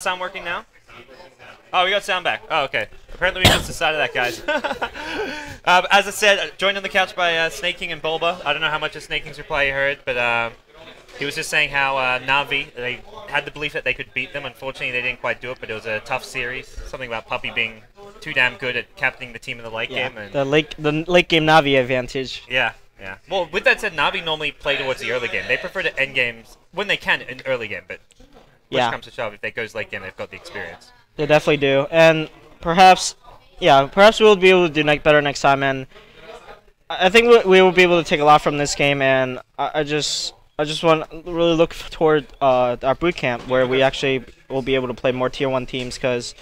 Sound working now? Oh, we got sound back. Oh, okay. Apparently we just decided that, guys. As I said, joined on the couch by Sneyking and Bulba. I don't know how much of Snaking's reply you heard, but he was just saying how Navi, they had the belief that they could beat them. Unfortunately, they didn't quite do it, but it was a tough series. Something about Puppy being too damn good at captaining the team in the late game. And the late game Navi advantage. Yeah. Well, with that said, Navi normally play towards the early game. They prefer to end games when they can in early game, but push comes to shove, if it goes late game, they've got the experience. They definitely do, and perhaps we'll be able to do better next time. And I think we will be able to take a lot from this game. And I just want to really look toward our boot camp where we actually will be able to play more Tier 1 teams, because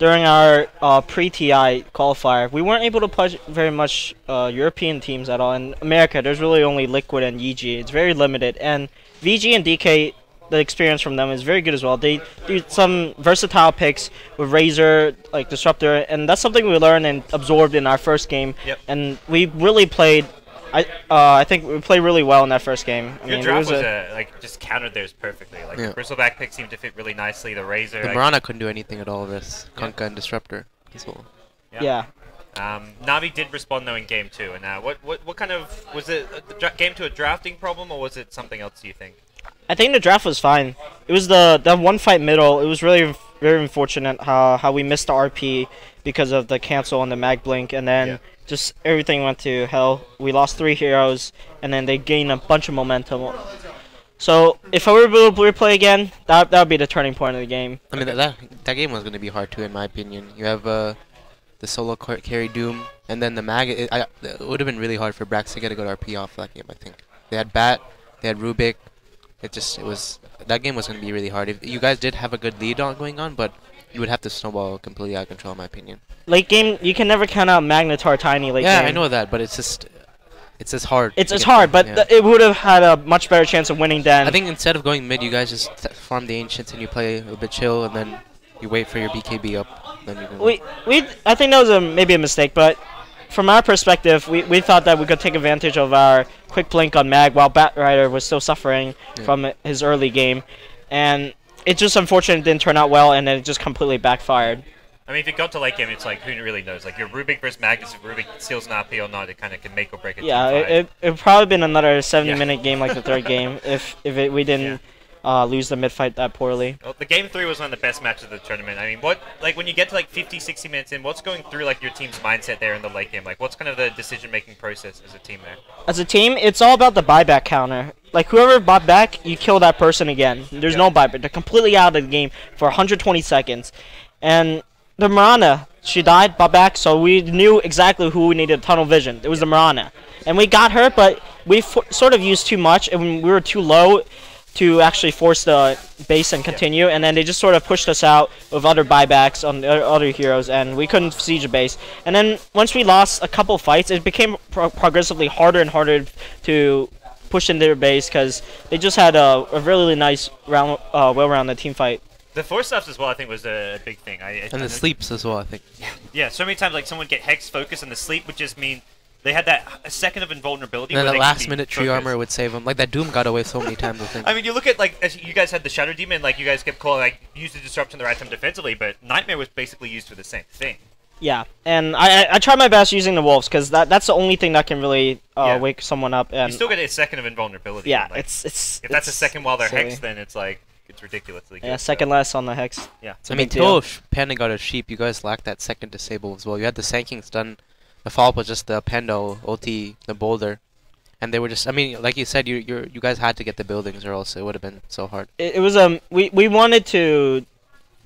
during our pre-TI qualifier, we weren't able to play very much European teams at all. In America, there's really only Liquid and EG. It's very limited, and VG and DK, the experience from them is very good as well. They do some versatile picks with Razor, like Disruptor, and that's something we learned and absorbed in our first game. Yep. And we really played. I think we played really well in that first game. Your draft was like just countered theirs perfectly. Like the Bristleback pick seemed to fit really nicely. The Razor. The Mirana couldn't do anything at all with Kunkka and Disruptor as well. Yeah. Navi did respond though in game 2. And what kind of was it? Game 2 a drafting problem, or was it something else? Do you think? I think the draft was fine. It was the one fight middle. It was really very unfortunate how we missed the RP because of the cancel on the mag blink, and then just everything went to hell. We lost 3 heroes, and then they gained a bunch of momentum. So if I were able to replay again, that would be the turning point of the game. I mean that game was going to be hard too, in my opinion. You have the solo carry Doom, and then the mag. It would have been really hard for Brax to get a good RP off that game. I think they had Bat, they had Rubik. That game was going to be really hard. If you guys did have a good lead going on, but you would have to snowball completely out of control, in my opinion. Late game, you can never count out Magnetar Tiny late game. Yeah, I know that, but it's just hard. It's hard, but it would have had a much better chance of winning than. I think instead of going mid, you guys just farm the Ancients and you play a bit chill, and then you wait for your BKB up. Then you can I think that was maybe a mistake, but from our perspective, we thought that we could take advantage of our quick blink on Mag while Batrider was still suffering from his early game, and it just unfortunately didn't turn out well, and then it just completely backfired. I mean, if it got to late game, it's like, who really knows? Like, your Rubik versus Magnus, if Rubik steals an RP or not, it kind of can make or break a Yeah, it would probably been another 70-minute game like the third game if we didn't lose the mid-fight that poorly. Well, the game 3 was one of the best matches of the tournament. I mean, when you get to like 50, 60 minutes in, what's going through like your team's mindset there in the late game? Like, what's kind of the decision-making process as a team there? As a team, it's all about the buyback counter. Like, whoever bought back, you kill that person again. There's no buyback. They're completely out of the game for 120 seconds. And the Mirana, she died, bought back, so we knew exactly who we needed tunnel vision. It was the Mirana. And we got her, but we sort of used too much, and we were too low to actually force the base and continue, and then they just sort of pushed us out with other buybacks on the other heroes, and we couldn't siege the base. And then once we lost a couple fights, it became progressively harder and harder to push into their base, because they just had a really nice well-rounded team fight. The force stuffs as well, I think, was a big thing. And the sleeps as well, I think. Yeah, so many times like someone would get hex focus, and the sleep would just mean they had a second of invulnerability. And then the last-minute tree armor would save them. Like, that Doom got away so many times, I think. I mean, you look at, like, as you guys had the Shadow Demon, like, you guys kept calling, like, use the Disruption the right time defensively, but Nightmare was basically used for the same thing. Yeah, and I try my best using the Wolves, because that's the only thing that can really wake someone up. And you still get a second of invulnerability. Yeah, like, if that's a second while they're silly. hexed, then it's like, it's ridiculously good. Yeah, second less on the hex. Yeah. I mean, until Panda got a sheep, you guys lacked that second disable as well. You had the Sneyking stun. The follow-up was just the Pando, ulti, the boulder. And they were just, I mean, like you said, you guys had to get the buildings, or else it would have been so hard. It was, we wanted to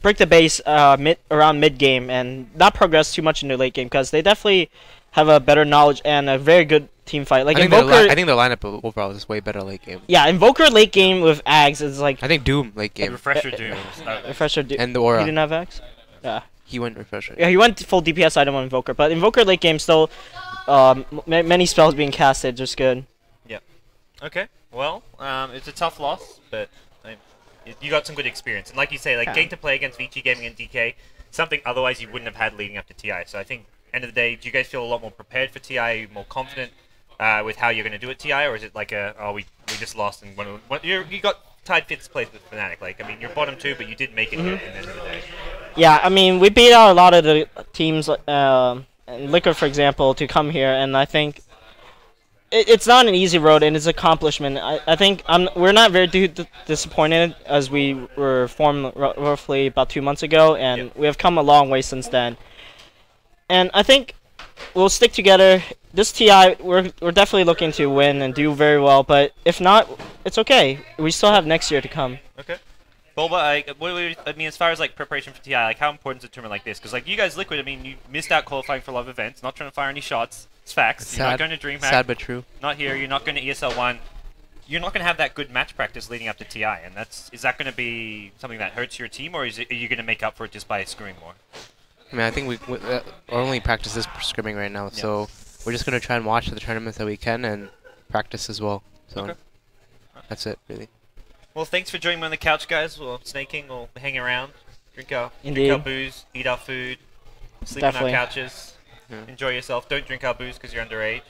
break the base around mid-game and not progress too much into late game, because they definitely have a better knowledge and a very good team fight. Like, I think the lineup overall is way better late game. Yeah, Invoker late game with Ags is like... I think Doom late game. Refresher Doom. Refresher Doom. And the Aura. He didn't have Ags? Yeah. He went Refresher. Yeah, he went full DPS item on Invoker, but Invoker late game still, many spells being casted, just good. Yep. Okay, well, it's a tough loss, but you got some good experience. And like you say, like, getting to play against VG Gaming and DK, something otherwise you wouldn't have had leading up to TI. So I think, end of the day, do you guys feel a lot more prepared for TI, more confident with how you're going to do it TI, or is it like we just lost and you got tied 5th place with Fnatic. Like, I mean, you're bottom 2, but you did make it here at the end of the day. Yeah, I mean, we beat out a lot of the teams, and Liquor, for example, to come here, and I think it's not an easy road, and it's an accomplishment. I think we're not very disappointed, as we were formed roughly about 2 months ago, and we have come a long way since then. And I think we'll stick together. This TI, we're definitely looking to win and do very well, but if not, it's okay. We still have next year to come. Okay. Bulba, I mean, as far as like preparation for TI, like how important is a tournament like this? Because like you guys, Liquid, I mean, you missed out qualifying for a lot of events. Not trying to fire any shots. It's facts. It's you're sad. not going to DreamHack. Sad but true. Not here. You're not going to ESL 1. You're not going to have that good match practice leading up to TI, and is that going to be something that hurts your team, or are you going to make up for it just by screwing more? I mean, I think our only practice is scrimming right now, so we're just going to try and watch the tournaments that we can and practice as well. So that's it, really. Well, thanks for joining me on the couch, guys. We'll Sneyking, we'll hang around, drink our booze, eat our food, sleep on our couches, enjoy yourself. Don't drink our booze because you're underage.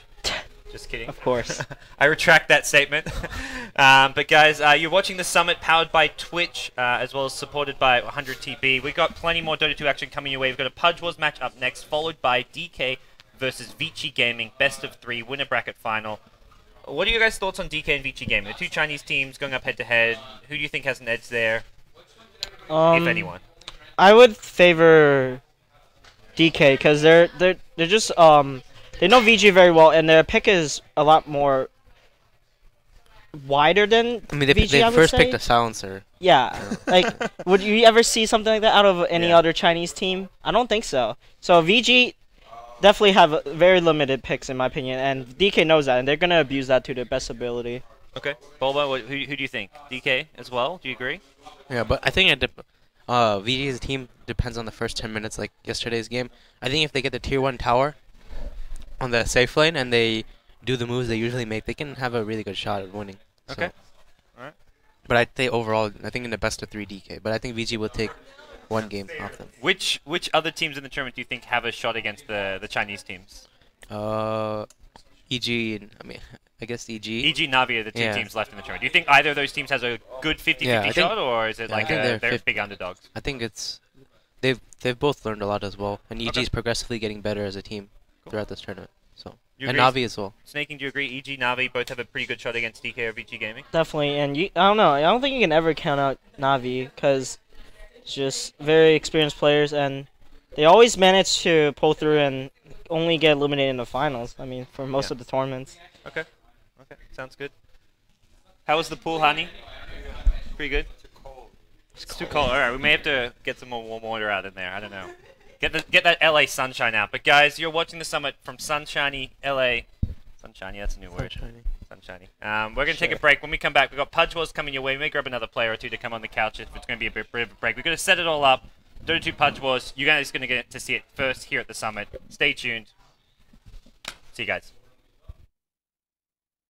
Just kidding. Of course. I retract that statement. But guys, you're watching the Summit powered by Twitch, as well as supported by 100TB. We've got plenty more Dota 2 action coming your way. We've got a Pudge Wars match up next, followed by DK versus Vici Gaming, best of 3, winner bracket final. What are your guys' thoughts on DK and Vici Gaming? The two Chinese teams going up head-to-head. Who do you think has an edge there, if anyone? I would favor DK, because they're just they know VG very well, and their pick is a lot more wider than VG, they I would first say. picked a silencer. Yeah, like, would you ever see something like that out of any other Chinese team? I don't think so. So VG definitely have very limited picks, in my opinion, and DK knows that, and they're going to abuse that to their best ability. Okay. Bulba, who do you think? DK as well? Do you agree? Yeah, but I think VG's team depends on the first 10 minutes, like yesterday's game. I think if they get the tier 1 tower on the safe lane and they do the moves they usually make, they can have a really good shot at winning. Okay. So. Alright. But I think overall, I think in the best of 3 DK. But I think VG will take one game off them. Which other teams in the tournament do you think have a shot against the Chinese teams? EG, I mean, I guess EG. EG, Navi are the two teams left in the tournament. Do you think either of those teams has a good 50-50 shot, or is it like they're big underdogs? I think it's they've both learned a lot as well, and EG is progressively getting better as a team throughout this tournament. So and Navi as well. Sneyking, do you agree? EG, Navi both have a pretty good shot against DK or VG Gaming. Definitely, and I don't know. I don't think you can ever count out Navi, because it's just very experienced players, and they always manage to pull through and only get eliminated in the finals. I mean, for most of the tournaments. Okay. Okay. Sounds good. How was the pool, honey? Pretty good. It's too cold. All right, we may have to get some more warm water out in there. I don't know. Get that LA sunshine out. But guys, you're watching the Summit from sunshiny LA. Sunshiny, that's a new word. Sunshiny. We're gonna take a break. When we come back, we've got Pudge Wars coming your way. We may grab another player or two to come on the couch if it's gonna be a bit of a break. We're gonna set it all up. Dota 2 Pudge Wars. You guys are gonna get to see it first here at the Summit. Stay tuned. See you guys.